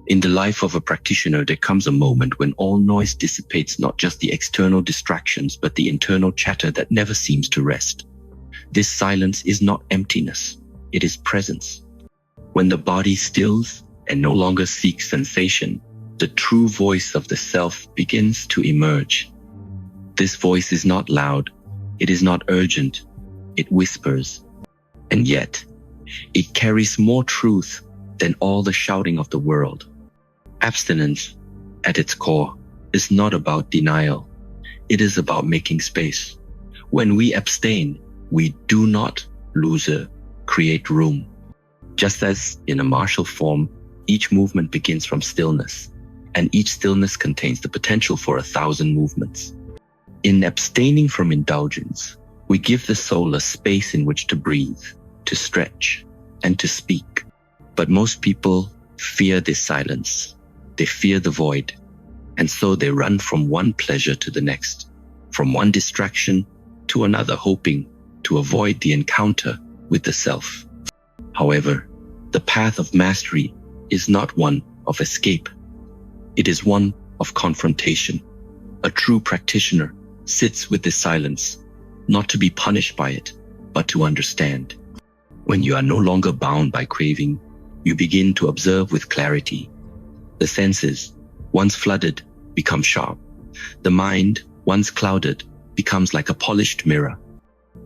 In the life of a practitioner, there comes a moment when all noise dissipates, not just the external distractions, but the internal chatter that never seems to rest. This silence is not emptiness, it is presence. When the body stills and no longer seeks sensation, the true voice of the self begins to emerge. This voice is not loud, it is not urgent, it whispers. And yet, it carries more truth than all the shouting of the world. Abstinence, at its core, is not about denial. It is about making space. When we abstain, we do not create room. Just as in a martial form, each movement begins from stillness, and each stillness contains the potential for 1,000 movements. In abstaining from indulgence, we give the soul a space in which to breathe, to stretch, and to speak. But most people fear this silence. They fear the void, and so they run from one pleasure to the next, from one distraction to another, hoping to avoid the encounter with the self. However, the path of mastery is not one of escape. It is one of confrontation. A true practitioner sits with this silence, not to be punished by it, but to understand. When you are no longer bound by craving, you begin to observe with clarity. The senses, once flooded, become sharp. The mind, once clouded, becomes like a polished mirror.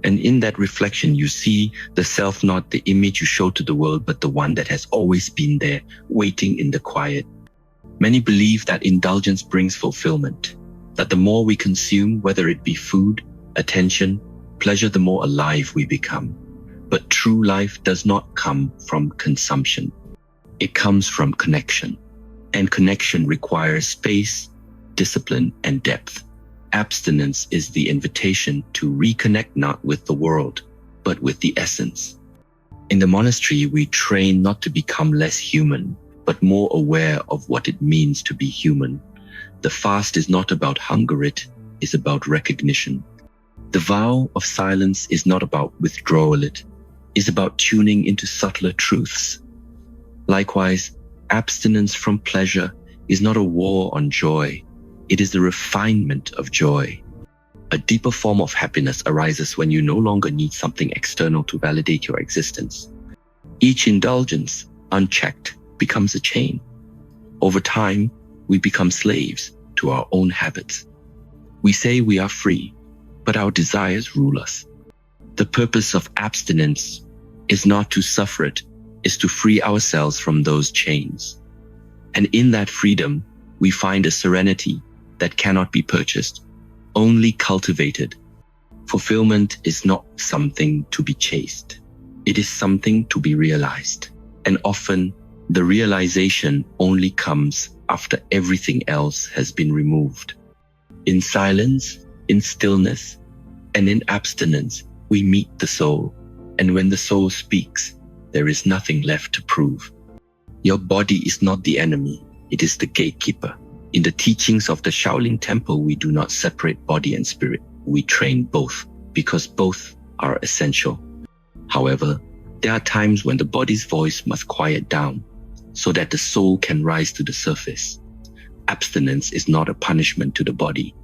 And in that reflection, you see the self, not the image you show to the world, but the one that has always been there, waiting in the quiet. Many believe that indulgence brings fulfillment, that the more we consume, whether it be food, attention, pleasure, the more alive we become. But true life does not come from consumption. It comes from connection. And connection requires space, discipline, and depth. Abstinence is the invitation to reconnect not with the world, but with the essence. In the monastery, we train not to become less human, but more aware of what it means to be human. The fast is not about hunger, it is about recognition. The vow of silence is not about withdrawal, it is about tuning into subtler truths. Likewise, abstinence from pleasure is not a war on joy. It is the refinement of joy. A deeper form of happiness arises when you no longer need something external to validate your existence. Each indulgence, unchecked, becomes a chain. Over time, we become slaves to our own habits. We say we are free, but our desires rule us. The purpose of abstinence is not to suffer it, is to free ourselves from those chains. And in that freedom, we find a serenity that cannot be purchased, only cultivated. Fulfillment is not something to be chased. It is something to be realized. And often, the realization only comes after everything else has been removed. In silence, in stillness, and in abstinence, we meet the soul. And when the soul speaks, there is nothing left to prove. Your body is not the enemy, it is the gatekeeper. In the teachings of the Shaolin Temple, we do not separate body and spirit. We train both, because both are essential. However, there are times when the body's voice must quiet down, so that the soul can rise to the surface. Abstinence is not a punishment to the body.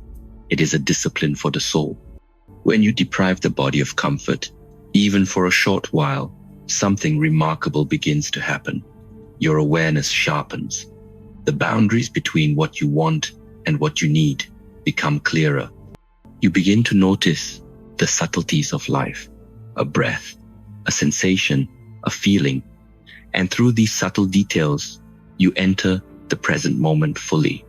It is a discipline for the soul. When you deprive the body of comfort, even for a short while, something remarkable begins to happen. Your awareness sharpens. The boundaries between what you want and what you need become clearer. You begin to notice the subtleties of life, a breath, a sensation, a feeling. And through these subtle details, you enter the present moment fully.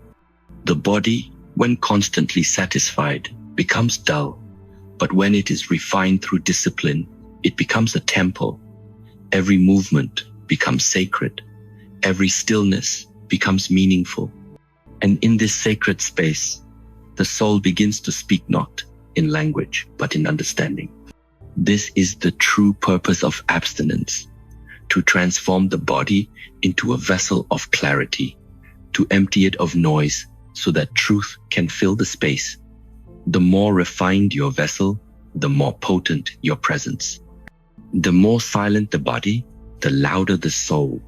The body, when constantly satisfied, becomes dull. But when it is refined through discipline, it becomes a temple. Every movement becomes sacred. Every stillness becomes meaningful. And in this sacred space, the soul begins to speak not in language, but in understanding. This is the true purpose of abstinence, to transform the body into a vessel of clarity, to empty it of noise so that truth can fill the space. The more refined your vessel, the more potent your presence. The more silent the body, the louder the soul.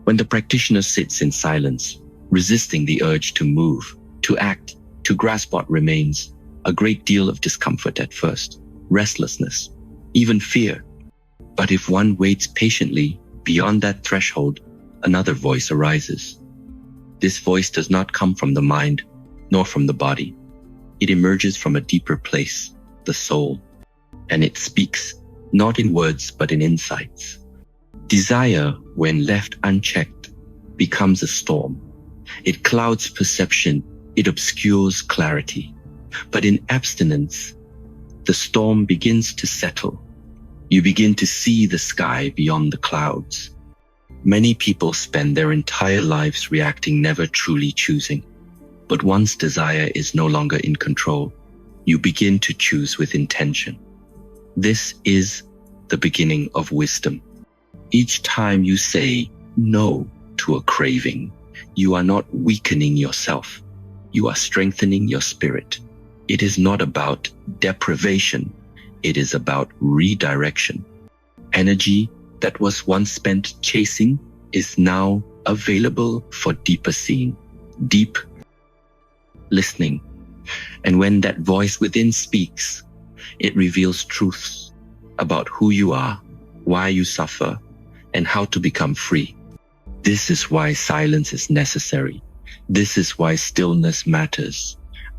When the practitioner sits in silence, resisting the urge to move, to act, to grasp what remains, a great deal of discomfort at first, restlessness, even fear. But if one waits patiently, beyond that threshold, another voice arises. This voice does not come from the mind, nor from the body. It emerges from a deeper place, the soul, and it speaks, not in words, but in insights. Desire, when left unchecked, becomes a storm. It clouds perception, it obscures clarity. But in abstinence, the storm begins to settle. You begin to see the sky beyond the clouds. Many people spend their entire lives reacting, never truly choosing. But once desire is no longer in control, you begin to choose with intention. This is the beginning of wisdom. Each time you say no to a craving, you are not weakening yourself. You are strengthening your spirit. It is not about deprivation. It is about redirection. Energy that was once spent chasing is now available for deeper seeing, deep listening. And when that voice within speaks, it reveals truths about who you are, why you suffer, and how to become free. This is why silence is necessary. This is why stillness matters.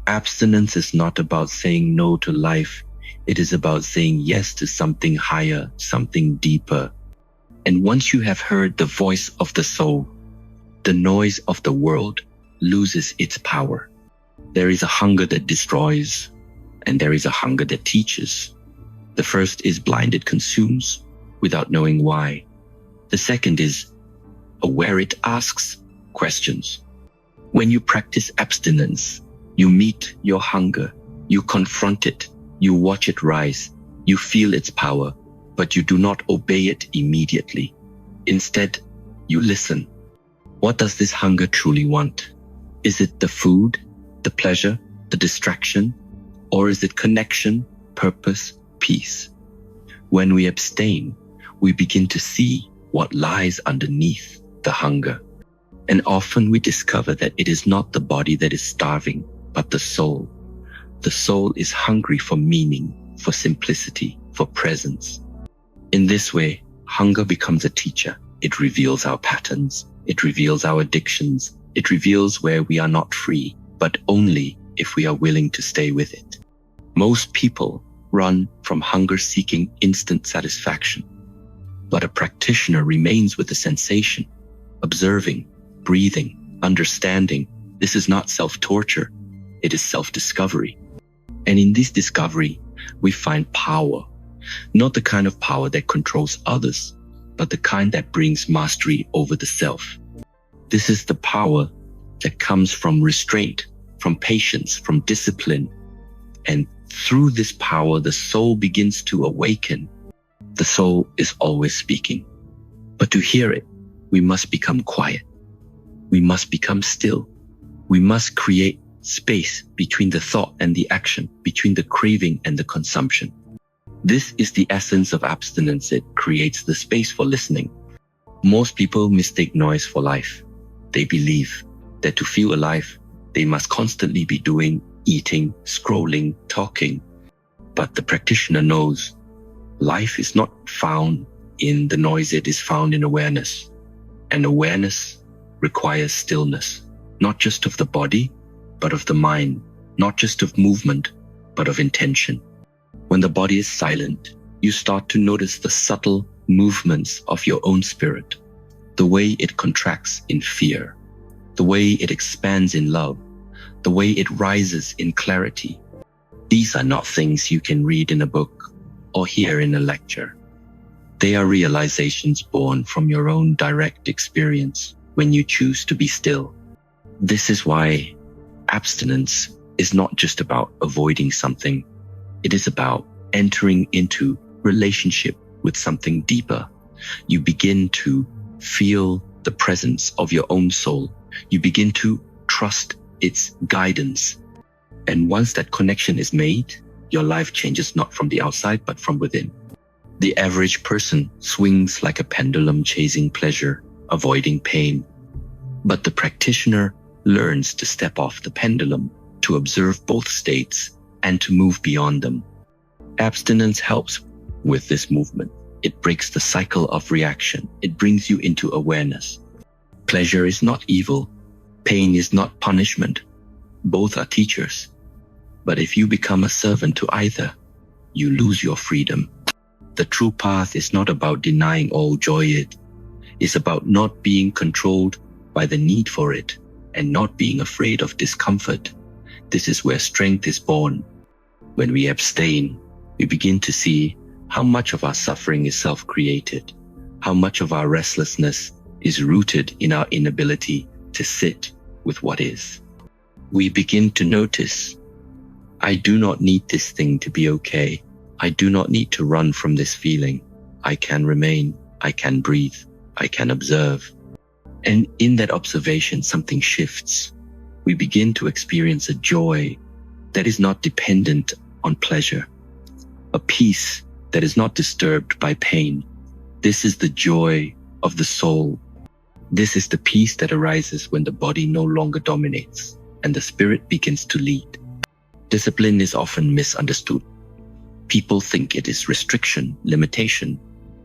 Abstinence is not about saying no to life. It is about saying yes to something higher, something deeper. And once you have heard the voice of the soul, the noise of the world loses its power. There is a hunger that destroys, and there is a hunger that teaches. The first is blind, it consumes without knowing why. The second is aware, it asks questions. When you practice abstinence, you meet your hunger, you confront it, you watch it rise, you feel its power, but you do not obey it immediately. Instead, you listen. What does this hunger truly want? Is it the food, the pleasure, the distraction, or is it connection, purpose, peace? When we abstain, we begin to see what lies underneath the hunger. And often we discover that it is not the body that is starving, but the soul. The soul is hungry for meaning, for simplicity, for presence. In this way, hunger becomes a teacher. It reveals our patterns. It reveals our addictions. It reveals where we are not free, but only if we are willing to stay with it. Most people run from hunger seeking instant satisfaction, but a practitioner remains with the sensation, observing, breathing, understanding. This is not self-torture. It is self-discovery. And in this discovery, we find power, not the kind of power that controls others, but the kind that brings mastery over the self. This is the power that comes from restraint, from patience, from discipline. And through this power, the soul begins to awaken. The soul is always speaking. But to hear it, we must become quiet. We must become still. We must create space between the thought and the action, between the craving and the consumption. This is the essence of abstinence. It creates the space for listening. Most people mistake noise for life. They believe that to feel alive, they must constantly be doing, eating, scrolling, talking. But the practitioner knows life is not found in the noise, it is found in awareness. And awareness requires stillness, not just of the body, but of the mind, not just of movement, but of intention. When the body is silent, you start to notice the subtle movements of your own spirit, the way it contracts in fear, the way it expands in love, the way it rises in clarity. These are not things you can read in a book or hear in a lecture. They are realizations born from your own direct experience when you choose to be still. This is why abstinence is not just about avoiding something. It is about entering into relationship with something deeper. You begin to feel the presence of your own soul. You begin to trust its guidance. And once that connection is made, your life changes not from the outside, but from within. The average person swings like a pendulum chasing pleasure, avoiding pain. But the practitioner learns to step off the pendulum, to observe both states, and to move beyond them. Abstinence helps with this movement. It breaks the cycle of reaction. It brings you into awareness. Pleasure is not evil. Pain is not punishment. Both are teachers. But if you become a servant to either, you lose your freedom. The true path is not about denying all joy. It's about not being controlled by the need for it and not being afraid of discomfort. This is where strength is born. When we abstain, we begin to see how much of our suffering is self-created, how much of our restlessness is rooted in our inability to sit with what is. We begin to notice, I do not need this thing to be okay. I do not need to run from this feeling. I can remain. I can breathe. I can observe. And in that observation, something shifts. We begin to experience a joy that is not dependent on pleasure, a peace that is not disturbed by pain. This is the joy of the soul. This is the peace that arises when the body no longer dominates and the spirit begins to lead. Discipline is often misunderstood. People think it is restriction, limitation,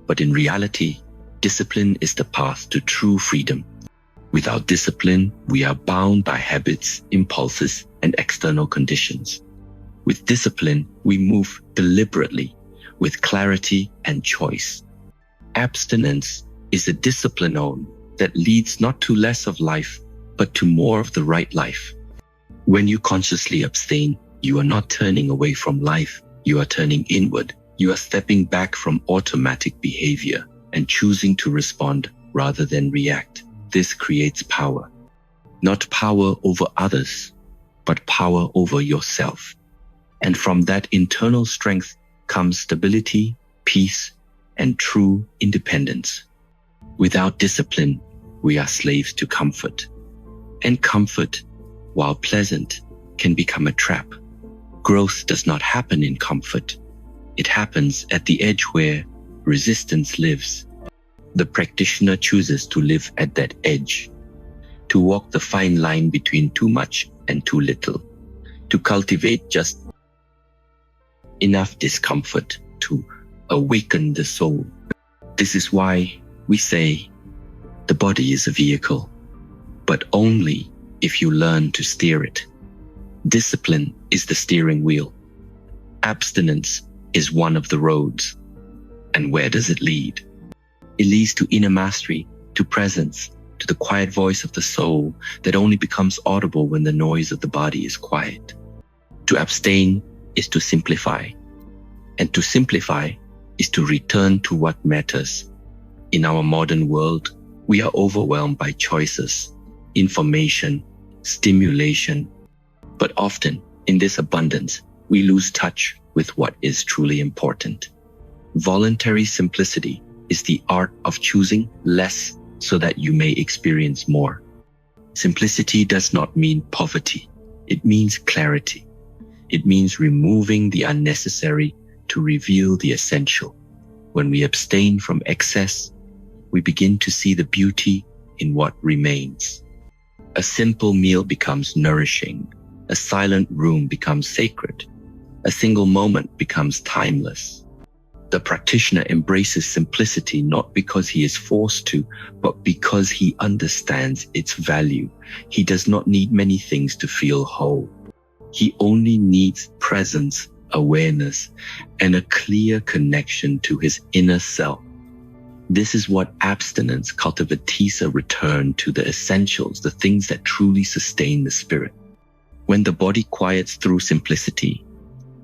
but in reality, discipline is the path to true freedom. Without discipline, we are bound by habits, impulses, and external conditions. With discipline, we move deliberately, with clarity and choice. Abstinence is a discipline that leads not to less of life, but to more of the right life. When you consciously abstain, you are not turning away from life. You are turning inward. You are stepping back from automatic behavior and choosing to respond rather than react. This creates power. Not power over others, but power over yourself. And from that internal strength comes stability, peace, and true independence. Without discipline, we are slaves to comfort. And comfort, while pleasant, can become a trap. Growth does not happen in comfort. It happens at the edge where resistance lives. The practitioner chooses to live at that edge, to walk the fine line between too much and too little, to cultivate just enough discomfort to awaken the soul. This is why we say the body is a vehicle, but only if you learn to steer it. Discipline is the steering wheel. Abstinence is one of the roads. And where does it lead? It leads to inner mastery, to presence, to the quiet voice of the soul that only becomes audible when the noise of the body is quiet. To abstain is to simplify. And to simplify is to return to what matters. In our modern world, we are overwhelmed by choices, information, stimulation. But often, in this abundance, we lose touch with what is truly important. Voluntary simplicity is the art of choosing less so that you may experience more. Simplicity does not mean poverty. It means clarity. It means removing the unnecessary to reveal the essential. When we abstain from excess, we begin to see the beauty in what remains. A simple meal becomes nourishing. A silent room becomes sacred. A single moment becomes timeless. The practitioner embraces simplicity not because he is forced to, but because he understands its value. He does not need many things to feel whole. He only needs presence, awareness, and a clear connection to his inner self. This is what abstinence cultivates, a return to the essentials, the things that truly sustain the spirit. When the body quiets through simplicity,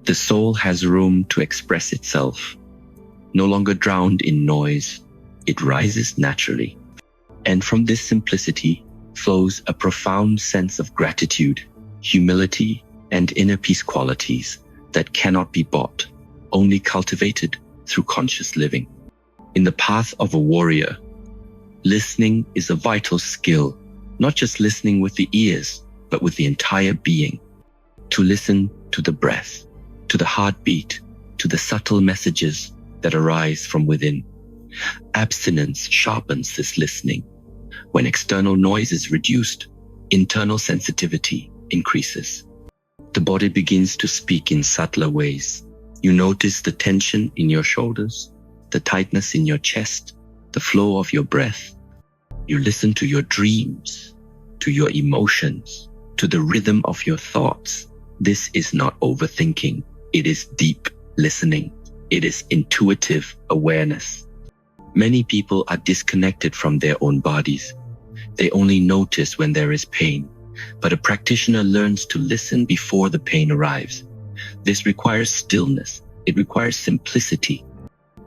the soul has room to express itself. No longer drowned in noise, it rises naturally. And from this simplicity flows a profound sense of gratitude, humility, and inner peace qualities that cannot be bought, only cultivated through conscious living. In the path of a warrior, listening is a vital skill, not just listening with the ears, but with the entire being. To listen to the breath, to the heartbeat, to the subtle messages that arise from within. Abstinence sharpens this listening. When external noise is reduced, internal sensitivity increases. The body begins to speak in subtler ways. You notice the tension in your shoulders, the tightness in your chest, the flow of your breath. You listen to your dreams, to your emotions, to the rhythm of your thoughts. This is not overthinking. It is deep listening. It is intuitive awareness. Many people are disconnected from their own bodies. They only notice when there is pain. But a practitioner learns to listen before the pain arrives. This requires stillness. It requires simplicity.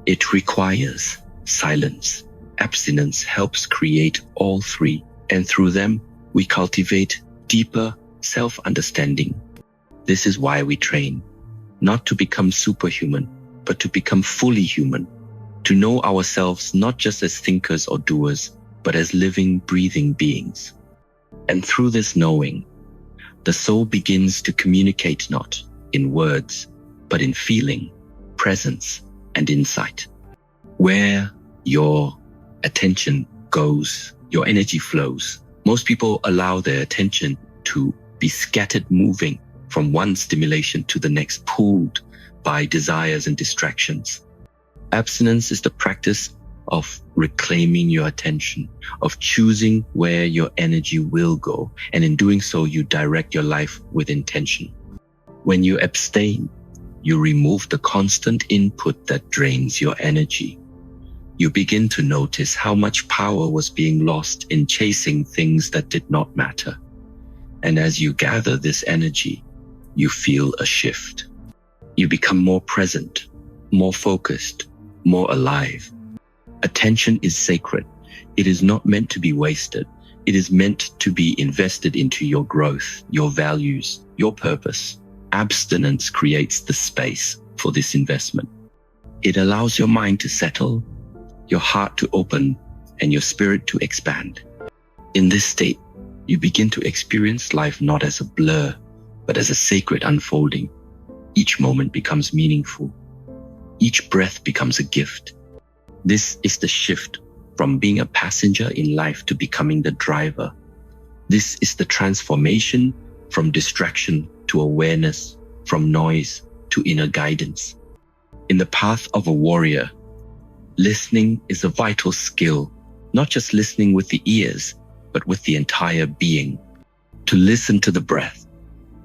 It requires silence. Abstinence helps create all three, and through them, we cultivate deeper self-understanding. This is why we train, not to become superhuman, but to become fully human, to know ourselves not just as thinkers or doers, but as living, breathing beings. And through this knowing, the soul begins to communicate not in words, but in feeling, presence, and insight. Where your attention goes, your energy flows. Most people allow their attention to be scattered, moving from one stimulation to the next, pulled by desires and distractions. Abstinence is the practice of reclaiming your attention, of choosing where your energy will go, and in doing so, you direct your life with intention. When you abstain, you remove the constant input that drains your energy. You begin to notice how much power was being lost in chasing things that did not matter. And as you gather this energy, you feel a shift. You become more present, more focused, more alive. Attention is sacred. It is not meant to be wasted. It is meant to be invested into your growth, your values, your purpose. Abstinence creates the space for this investment. It allows your mind to settle, your heart to open, and your spirit to expand. In this state, you begin to experience life not as a blur, but as a sacred unfolding. Each moment becomes meaningful. Each breath becomes a gift. This is the shift from being a passenger in life to becoming the driver. This is the transformation from distraction to awareness, from noise to inner guidance. In the path of a warrior, listening is a vital skill, not just listening with the ears, but with the entire being. To listen to the breath,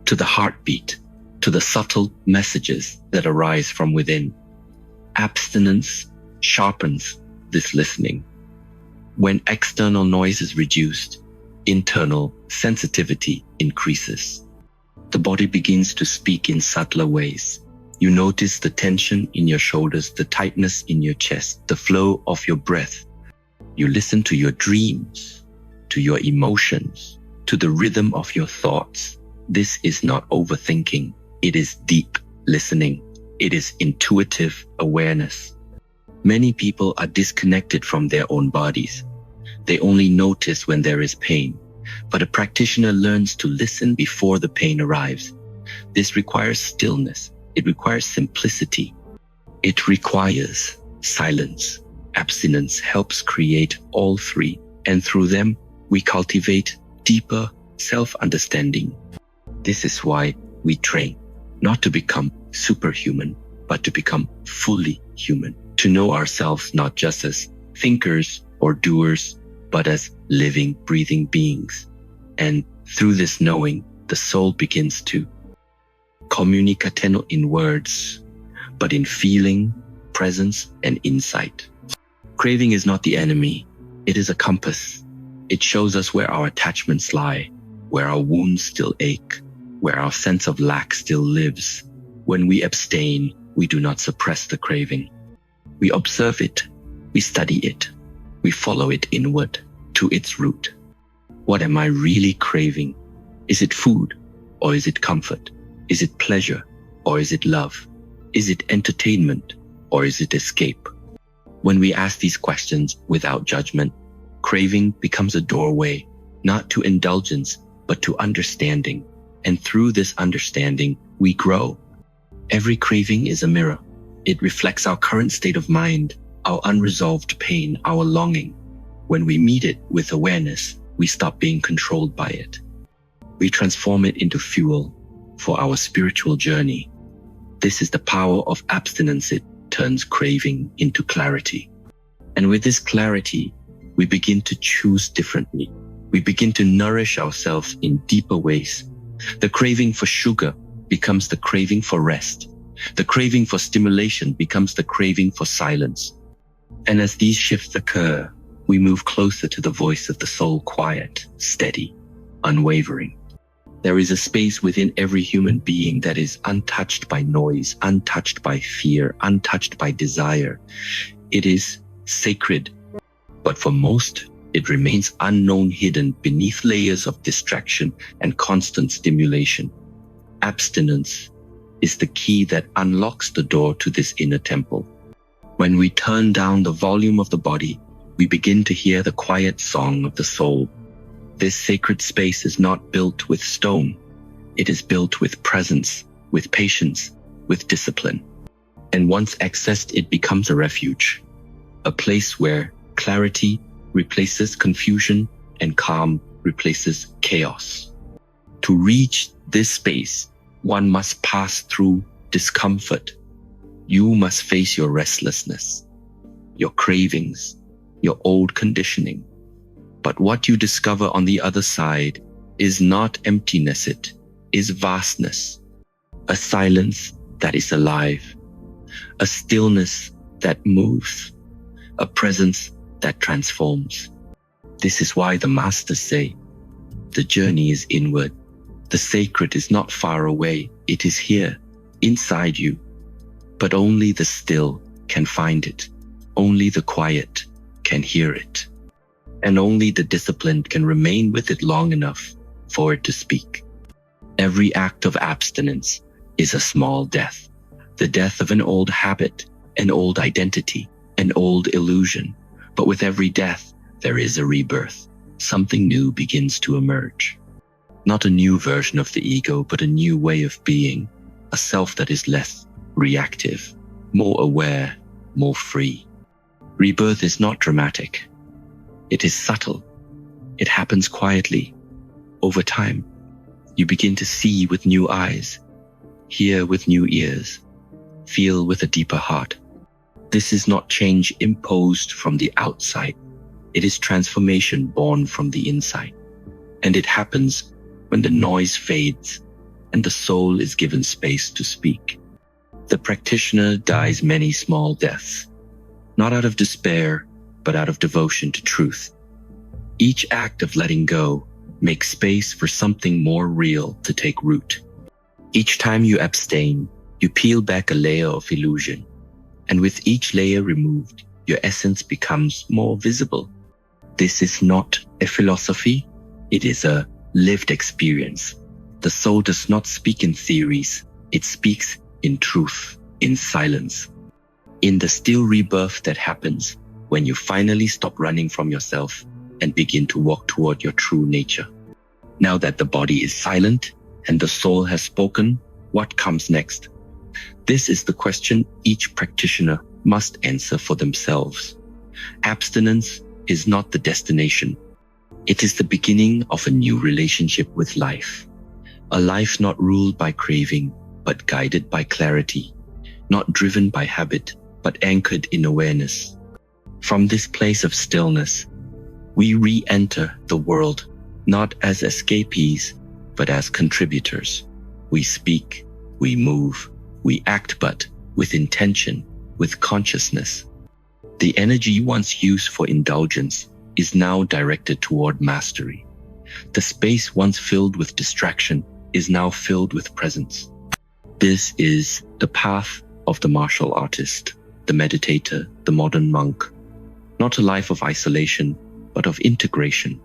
to the heartbeat, to the subtle messages that arise from within. Abstinence sharpens this listening. When external noise is reduced, internal sensitivity increases. The body begins to speak in subtler ways. You notice the tension in your shoulders, the tightness in your chest, the flow of your breath. You listen to your dreams, to your emotions, to the rhythm of your thoughts. This is not overthinking. It is deep listening. It is intuitive awareness. Many people are disconnected from their own bodies. They only notice when there is pain. But a practitioner learns to listen before the pain arrives. This requires stillness. It requires simplicity. It requires silence. Abstinence helps create all three, and through them, we cultivate deeper self-understanding. This is why we train, not to become superhuman, but to become fully human, to know ourselves not just as thinkers or doers, but as living, breathing beings. And through this knowing, the soul begins to communicate not in words, but in feeling, presence, and insight. Craving is not the enemy. It is a compass. It shows us where our attachments lie, where our wounds still ache, where our sense of lack still lives. When we abstain, we do not suppress the craving. We observe it, we study it, we follow it inward to its root. What am I really craving? Is it food or is it comfort? Is it pleasure or is it love? Is it entertainment or is it escape? When we ask these questions without judgment, craving becomes a doorway, not to indulgence, but to understanding. And through this understanding, we grow. Every craving is a mirror. It reflects our current state of mind, our unresolved pain, our longing. When we meet it with awareness, we stop being controlled by it. We transform it into fuel for our spiritual journey. This is the power of abstinence. It turns craving into clarity. And with this clarity, we begin to choose differently. We begin to nourish ourselves in deeper ways. The craving for sugar becomes the craving for rest. The craving for stimulation becomes the craving for silence. And as these shifts occur, we move closer to the voice of the soul, quiet, steady, unwavering. There is a space within every human being that is untouched by noise, untouched by fear, untouched by desire. It is sacred, but for most, it remains unknown, hidden beneath layers of distraction and constant stimulation. Abstinence is the key that unlocks the door to this inner temple. When we turn down the volume of the body, we begin to hear the quiet song of the soul. This sacred space is not built with stone. It is built with presence, with patience, with discipline. And once accessed, it becomes a refuge, a place where clarity replaces confusion and calm replaces chaos. To reach this space, one must pass through discomfort. You must face your restlessness, your cravings, your old conditioning. But what you discover on the other side is not emptiness, it is vastness, a silence that is alive, a stillness that moves, a presence that transforms. This is why the masters say, the journey is inward. The sacred is not far away. It is here, inside you. But only the still can find it. Only the quiet can hear it. And only the disciplined can remain with it long enough for it to speak. Every act of abstinence is a small death. The death of an old habit, an old identity, an old illusion. But with every death, there is a rebirth. Something new begins to emerge. Not a new version of the ego, but a new way of being. A self that is less reactive, more aware, more free. Rebirth is not dramatic. It is subtle. It happens quietly. Over time, you begin to see with new eyes, hear with new ears, feel with a deeper heart. This is not change imposed from the outside. It is transformation born from the inside. And it happens when the noise fades and the soul is given space to speak. The practitioner dies many small deaths, not out of despair, but out of devotion to truth. Each act of letting go makes space for something more real to take root. Each time you abstain, you peel back a layer of illusion. And with each layer removed, your essence becomes more visible. This is not a philosophy. It is a lived experience. The soul does not speak in theories. It speaks in truth, in silence. In the still rebirth that happens when you finally stop running from yourself and begin to walk toward your true nature. Now that the body is silent and the soul has spoken, what comes next? This is the question each practitioner must answer for themselves. Abstinence is not the destination. It is the beginning of a new relationship with life. A life not ruled by craving, but guided by clarity. Not driven by habit, but anchored in awareness. From this place of stillness, we re-enter the world not as escapees, but as contributors. We speak, we move, we act, but with intention, with consciousness. The energy once used for indulgence is now directed toward mastery. The space once filled with distraction is now filled with presence. This is the path of the martial artist, the meditator, the modern monk. Not a life of isolation, but of integration.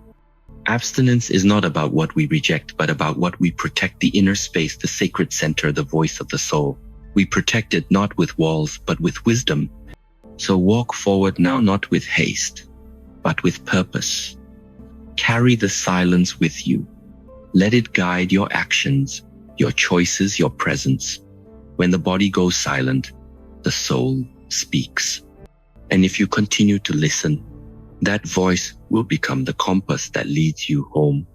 Abstinence is not about what we reject, but about what we protect, the inner space, the sacred center, the voice of the soul. We protect it not with walls, but with wisdom. So walk forward now, not with haste, but with purpose. Carry the silence with you. Let it guide your actions, your choices, your presence. When the body goes silent, the soul speaks. And if you continue to listen, That voice will become the compass that leads you home